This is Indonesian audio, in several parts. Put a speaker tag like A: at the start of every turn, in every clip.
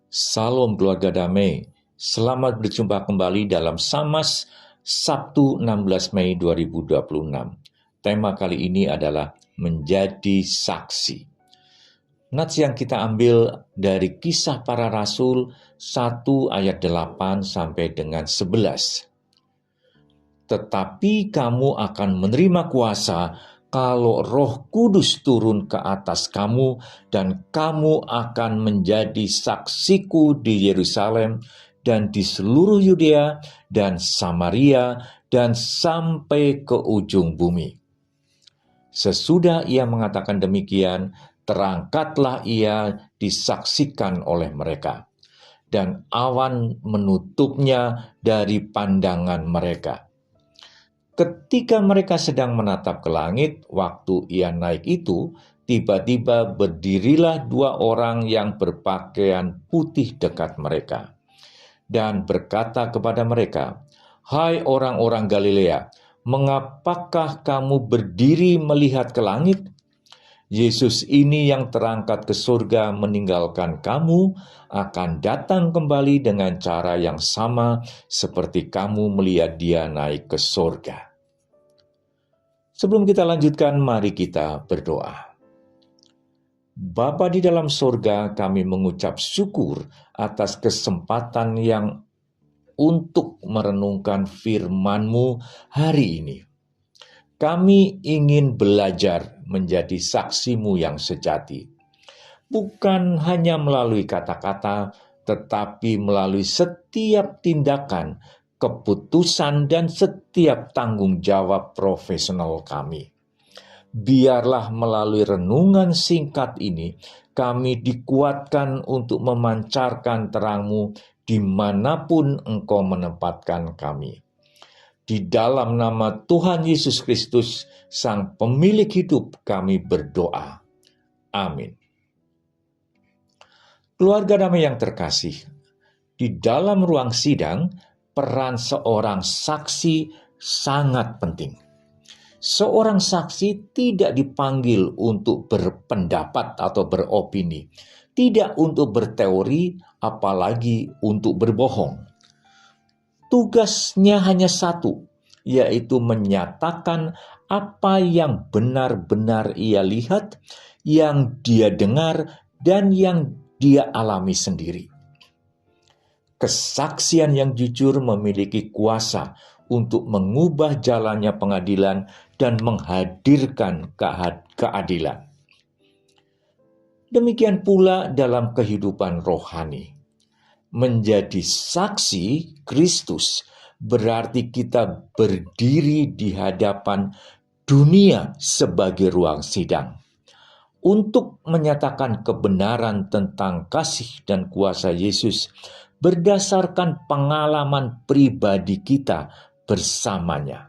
A: Salam keluarga damai. Selamat berjumpa kembali dalam Samas Sabtu 16 Mei 2026. Tema kali ini adalah menjadi saksi. Nats yang kita ambil dari Kisah Para Rasul 1 ayat 8 sampai dengan 11. Tetapi kamu akan menerima kuasa kalau Roh Kudus turun ke atas kamu, dan kamu akan menjadi saksiku di Yerusalem dan di seluruh Yudea dan Samaria dan sampai ke ujung bumi. Sesudah ia mengatakan demikian, terangkatlah ia disaksikan oleh mereka, dan awan menutupnya dari pandangan mereka. Ketika mereka sedang menatap ke langit, waktu ia naik itu, tiba-tiba berdirilah dua orang yang berpakaian putih dekat mereka, dan berkata kepada mereka, "Hai orang-orang Galilea, mengapakah kamu berdiri melihat ke langit? Yesus ini yang terangkat ke surga meninggalkan kamu akan datang kembali dengan cara yang sama seperti kamu melihat dia naik ke surga." Sebelum kita lanjutkan, mari kita berdoa. Bapa di dalam surga, kami mengucap syukur atas kesempatan yang untuk merenungkan firman-Mu hari ini. Kami ingin belajar menjadi saksi-Mu yang sejati. Bukan hanya melalui kata-kata, tetapi melalui setiap tindakan, keputusan, dan setiap tanggung jawab profesional kami. Biarlah melalui renungan singkat ini, kami dikuatkan untuk memancarkan terang-Mu dimanapun Engkau menempatkan kami. Di dalam nama Tuhan Yesus Kristus, Sang Pemilik hidup, kami berdoa. Amin. Keluarga damai yang terkasih, di dalam ruang sidang, peran seorang saksi sangat penting. Seorang saksi tidak dipanggil untuk berpendapat atau beropini, tidak untuk berteori, apalagi untuk berbohong. Tugasnya hanya satu, yaitu menyatakan apa yang benar-benar ia lihat, yang dia dengar, dan yang dia alami sendiri. Kesaksian yang jujur memiliki kuasa untuk mengubah jalannya pengadilan dan menghadirkan keadilan. Demikian pula dalam kehidupan rohani. Menjadi saksi Kristus berarti kita berdiri di hadapan dunia sebagai ruang sidang untuk menyatakan kebenaran tentang kasih dan kuasa Yesus berdasarkan pengalaman pribadi kita bersamanya.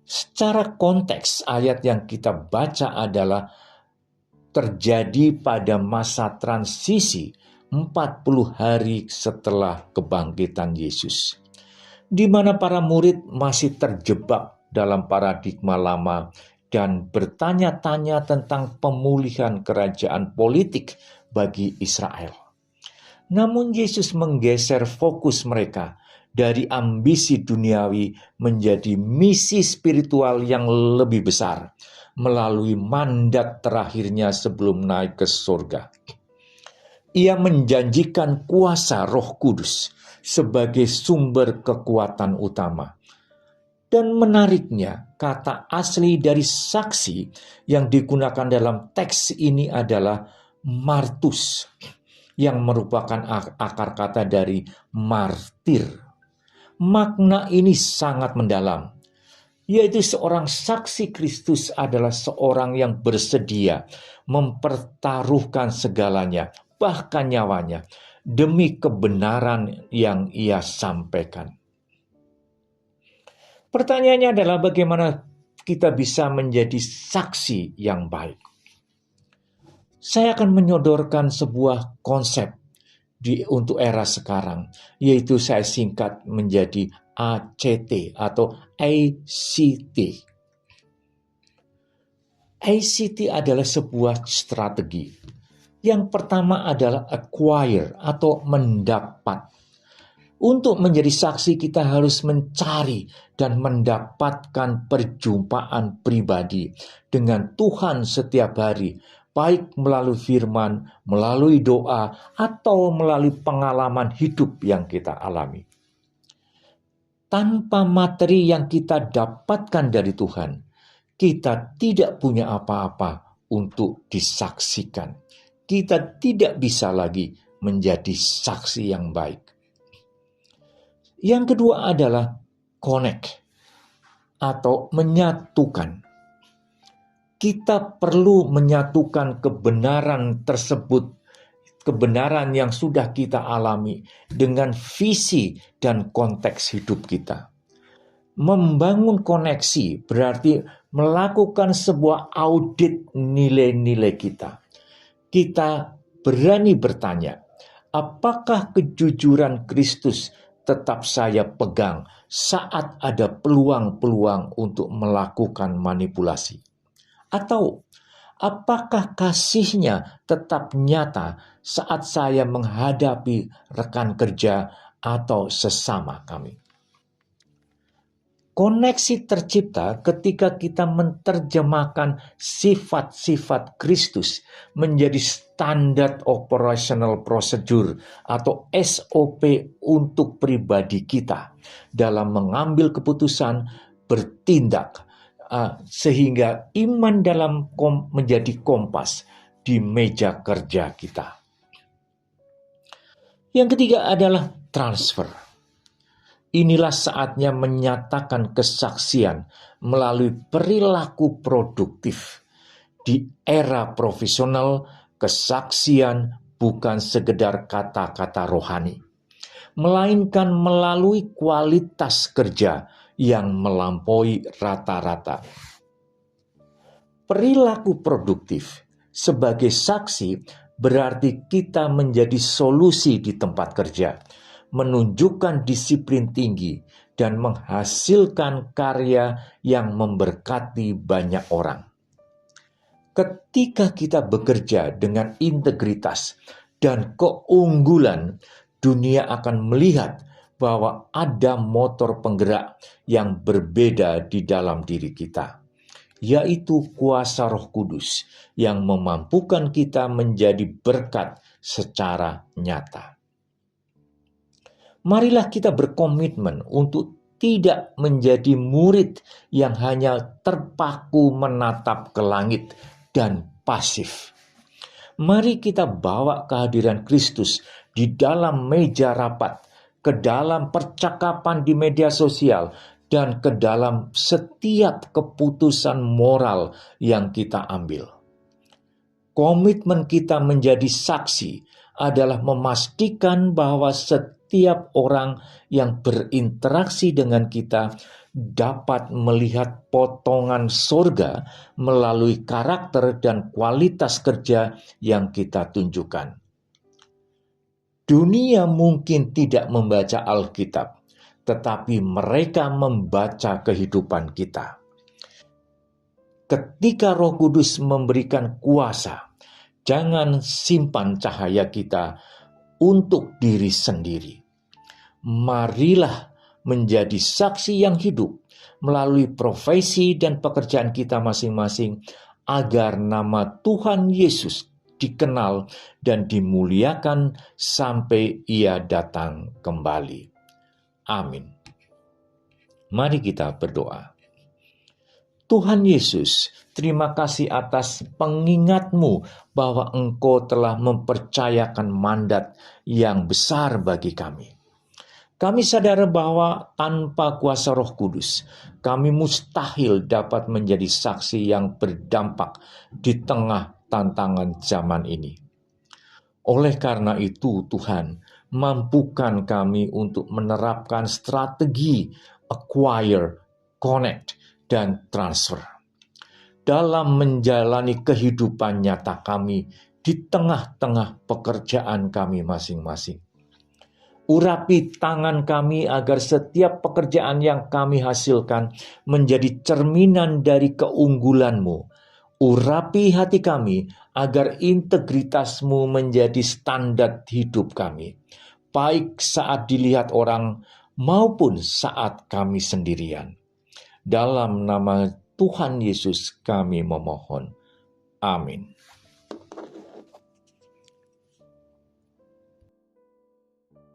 A: Secara konteks, ayat yang kita baca adalah terjadi pada masa transisi 40 hari setelah kebangkitan Yesus, di mana para murid masih terjebak dalam paradigma lama dan bertanya-tanya tentang pemulihan kerajaan politik bagi Israel. Namun Yesus menggeser fokus mereka dari ambisi duniawi menjadi misi spiritual yang lebih besar melalui mandat terakhirnya sebelum naik ke surga. Ia menjanjikan kuasa Roh Kudus sebagai sumber kekuatan utama. Dan menariknya, kata asli dari saksi yang digunakan dalam teks ini adalah martus, yang merupakan akar kata dari martir. Makna ini sangat mendalam, yaitu seorang saksi Kristus adalah seorang yang bersedia mempertaruhkan segalanya, bahkan nyawanya, demi kebenaran yang ia sampaikan. Pertanyaannya adalah bagaimana kita bisa menjadi saksi yang baik? Saya akan menyodorkan sebuah konsep untuk era sekarang, yaitu saya singkat menjadi ACT atau ACT. ACT adalah sebuah strategi Yang pertama adalah acquire atau mendapat. Untuk menjadi saksi kita harus mencari dan mendapatkan perjumpaan pribadi dengan Tuhan setiap hari, baik melalui firman, melalui doa, atau melalui pengalaman hidup yang kita alami. Tanpa materi yang kita dapatkan dari Tuhan, kita tidak punya apa-apa untuk disaksikan. Kita tidak bisa lagi menjadi saksi yang baik. Yang kedua adalah connect atau menyatukan. Kita perlu menyatukan kebenaran tersebut, kebenaran yang sudah kita alami dengan visi dan konteks hidup kita. Membangun koneksi berarti melakukan sebuah audit nilai-nilai kita. Kita berani bertanya, apakah kejujuran Kristus tetap saya pegang saat ada peluang-peluang untuk melakukan manipulasi? Atau apakah kasihnya tetap nyata saat saya menghadapi rekan kerja atau sesama kami? Koneksi tercipta ketika kita menerjemahkan sifat-sifat Kristus menjadi standar operational procedure atau SOP untuk pribadi kita dalam mengambil keputusan, bertindak, sehingga iman dalam menjadi kompas di meja kerja kita. Yang ketiga adalah transfer. Inilah saatnya menyatakan kesaksian melalui perilaku produktif. Di era profesional, kesaksian bukan sekedar kata-kata rohani, melainkan melalui kualitas kerja yang melampaui rata-rata. Perilaku produktif sebagai saksi berarti kita menjadi solusi di tempat kerja, menunjukkan disiplin tinggi, dan menghasilkan karya yang memberkati banyak orang. Ketika kita bekerja dengan integritas dan keunggulan, dunia akan melihat bahwa ada motor penggerak yang berbeda di dalam diri kita, yaitu kuasa Roh Kudus yang memampukan kita menjadi berkat secara nyata. Marilah kita berkomitmen untuk tidak menjadi murid yang hanya terpaku menatap ke langit dan pasif. Mari kita bawa kehadiran Kristus di dalam meja rapat, ke dalam percakapan di media sosial, dan ke dalam setiap keputusan moral yang kita ambil. Komitmen kita menjadi saksi adalah memastikan bahwa setiap orang yang berinteraksi dengan kita dapat melihat potongan surga melalui karakter dan kualitas kerja yang kita tunjukkan. Dunia mungkin tidak membaca Alkitab, tetapi mereka membaca kehidupan kita. Ketika Roh Kudus memberikan kuasa, jangan simpan cahaya kita untuk diri sendiri. Marilah menjadi saksi yang hidup melalui profesi dan pekerjaan kita masing-masing, agar nama Tuhan Yesus dikenal dan dimuliakan sampai Ia datang kembali. Amin. Mari kita berdoa. Tuhan Yesus, terima kasih atas pengingat-Mu bahwa Engkau telah mempercayakan mandat yang besar bagi kami. Kami sadar bahwa tanpa kuasa Roh Kudus, kami mustahil dapat menjadi saksi yang berdampak di tengah tantangan zaman ini. Oleh karena itu, Tuhan, mampukan kami untuk menerapkan strategi acquire, connect, dan transfer dalam menjalani kehidupan nyata kami di tengah-tengah pekerjaan kami masing-masing. Urapi tangan kami agar setiap pekerjaan yang kami hasilkan menjadi cerminan dari keunggulan-Mu, Urapi hati kami agar integritas-Mu menjadi standar hidup kami, baik saat dilihat orang maupun saat kami sendirian. Dalam nama Tuhan Yesus kami memohon. Amin.